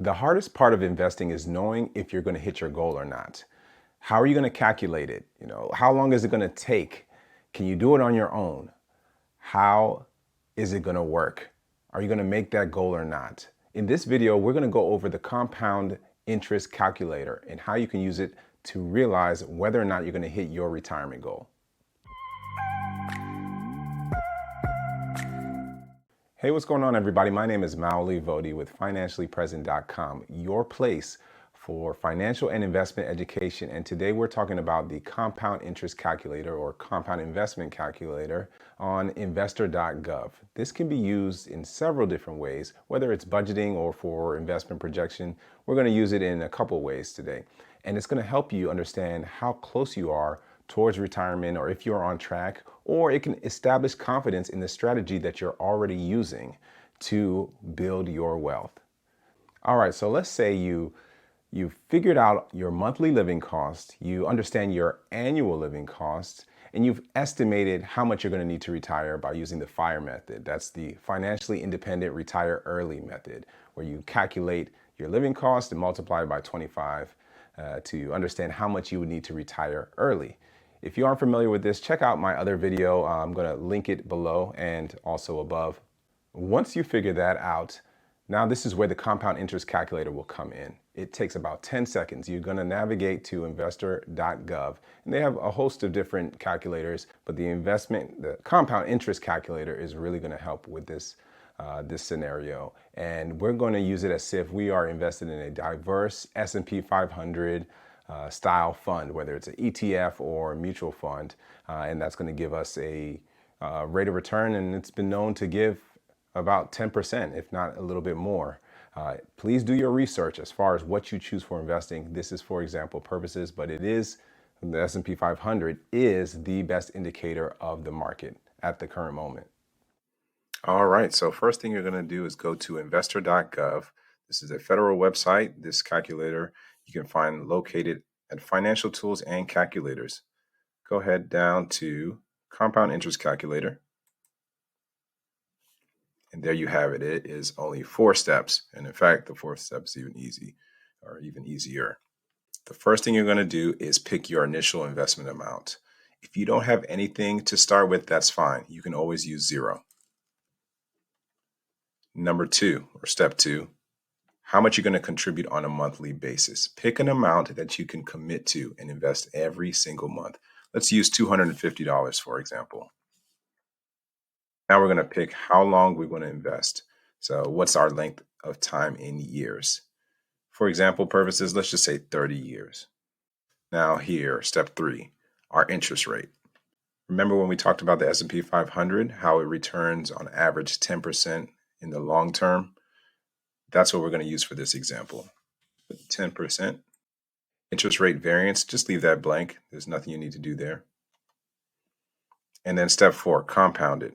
The hardest part of investing is knowing if you're going to hit your goal or not. How are you going to calculate it? How long is it going to take? Can you do it on your own? How is it going to work? Are you going to make that goal or not? In this video, we're going to go over the compound interest calculator and how you can use it to realize whether or not you're going to hit your retirement goal. Hey, what's going on, everybody? My name is Maoli Vodi with financiallypresent.com, your place for financial and investment education. And today we're talking about the compound interest calculator or compound investment calculator on investor.gov. This can be used in several different ways, whether it's budgeting or for investment projection. We're going to use it in a couple ways today. And it's going to help you understand how close you are towards retirement, or if you're on track, or it can establish confidence in the strategy that you're already using to build your wealth. All right, so let's say you've figured out your monthly living cost, you understand your annual living costs, and you've estimated how much you're going to need to retire by using the FIRE method. That's the financially independent retire early method, where you calculate your living cost and multiply it by 25 to understand how much you would need to retire early. If you aren't familiar with this, check out my other video. I'm going to link it below and also above. Once you figure that out, now this is where the compound interest calculator will come in. It takes about 10 seconds. You're going to navigate to investor.gov, and they have a host of different calculators, but the compound interest calculator is really going to help with this scenario. And we're going to use it as if we are invested in a diverse S&P 500 style fund, whether it's an ETF or a mutual fund, and that's going to give us a rate of return, and it's been known to give about 10%, if not a little bit more. Please do your research as far as what you choose for investing. This is for example purposes, but the S&P 500 is the best indicator of the market at the current moment. All right, so first thing you're going to do is go to investor.gov. This is a federal website. This calculator you can find located at Financial Tools and Calculators. Go ahead down to Compound Interest Calculator. And there you have it. It is only 4 steps. And in fact, the 4th step is even easier. The first thing you're going to do is pick your initial investment amount. If you don't have anything to start with, that's fine. You can always use 0. Number 2, or step 2, how much you're going to contribute on a monthly basis. Pick an amount that you can commit to and invest every single month. Let's use $250, for example. Now we're going to pick how long we want to invest. So what's our length of time in years? For example purposes, let's just say 30 years. Now here, step 3, our interest rate. Remember when we talked about the S&P 500, how it returns on average 10% in the long term? That's what we're going to use for this example. 10%. Interest rate variance, just leave that blank. There's nothing you need to do there. And then step 4, compounded.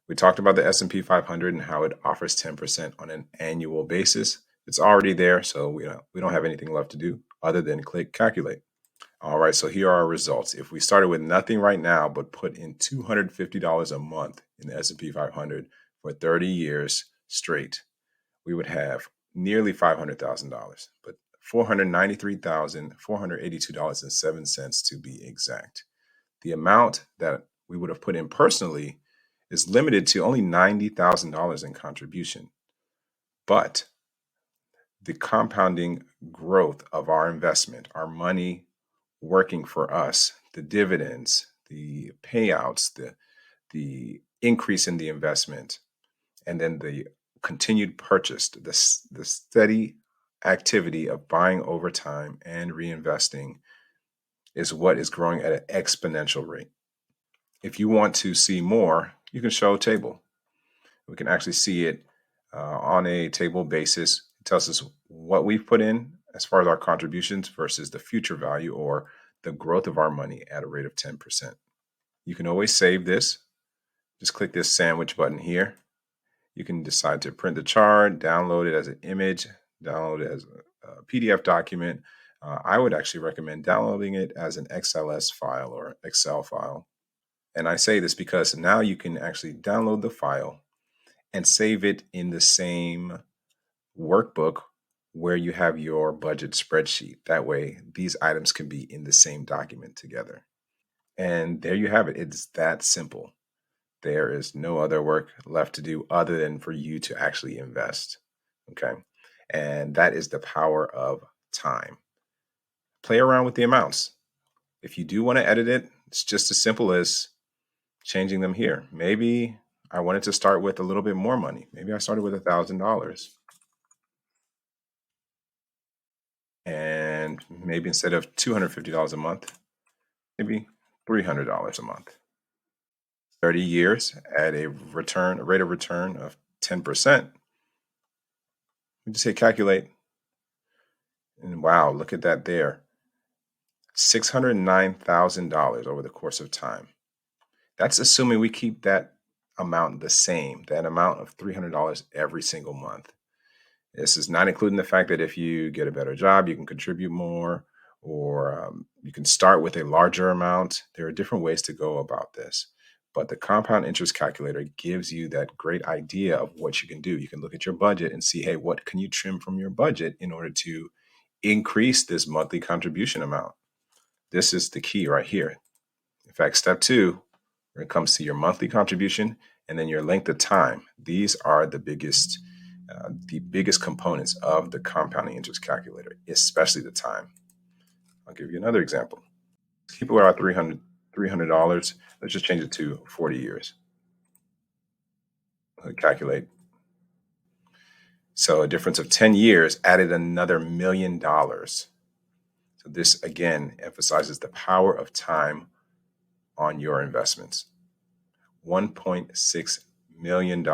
We talked about the S&P 500 and how it offers 10% on an annual basis. It's already there, so we don't have anything left to do other than click calculate. All right, so here are our results. If we started with nothing right now, but put in $250 a month in the S&P 500 for 30 years straight, we would have nearly $500,000, but $493,482.07 to be exact. The amount that we would have put in personally is limited to only $90,000 in contribution. But the compounding growth of our investment, our money working for us, the dividends, the payouts, the increase in the investment, and then the continued purchase, the steady activity of buying over time and reinvesting is what is growing at an exponential rate. If you want to see more, you can show a table. We can actually see it on a table basis. It tells us what we've put in as far as our contributions versus the future value or the growth of our money at a rate of 10%. You can always save this. Just click this sandwich button here. You can decide to print the chart, download it as an image, download it as a PDF document. I would actually recommend downloading it as an XLS file or Excel file. And I say this because now you can actually download the file and save it in the same workbook where you have your budget spreadsheet. That way, these items can be in the same document together. And there you have it. It's that simple. There is no other work left to do other than for you to actually invest. Okay. And that is the power of time. Play around with the amounts. If you do want to edit it, it's just as simple as changing them here. Maybe I wanted to start with a little bit more money. Maybe I started with $1,000. And maybe instead of $250 a month, maybe $300 a month. 30 years at a rate of return of 10%. We just hit calculate. And wow, look at that there. $609,000 over the course of time. That's assuming we keep that amount the same, that amount of $300 every single month. This is not including the fact that if you get a better job, you can contribute more, or you can start with a larger amount. There are different ways to go about this. But the compound interest calculator gives you that great idea of what you can do. You can look at your budget and see, hey, what can you trim from your budget in order to increase this monthly contribution amount? This is the key right here. In fact, step 2, when it comes to your monthly contribution and then your length of time, these are the biggest components of the compounding interest calculator, especially the time. I'll give you another example. People are at $300. Let's just change it to 40 years. Calculate. So a difference of 10 years added another $1 million. So this again emphasizes the power of time on your investments. $1.6 million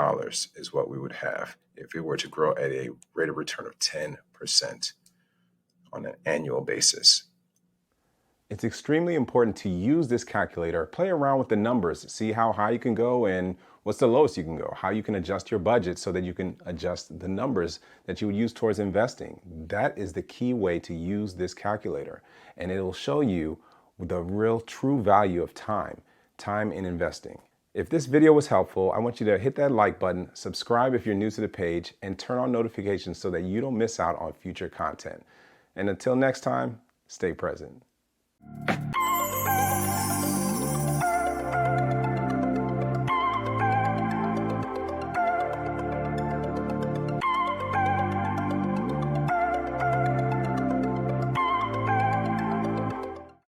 is what we would have if it were to grow at a rate of return of 10% on an annual basis. It's extremely important to use this calculator, play around with the numbers, see how high you can go and what's the lowest you can go, how you can adjust your budget so that you can adjust the numbers that you would use towards investing. That is the key way to use this calculator, and it'll show you the real true value of time in investing. If this video was helpful, I want you to hit that like button, subscribe if you're new to the page, and turn on notifications so that you don't miss out on future content. And until next time, stay present.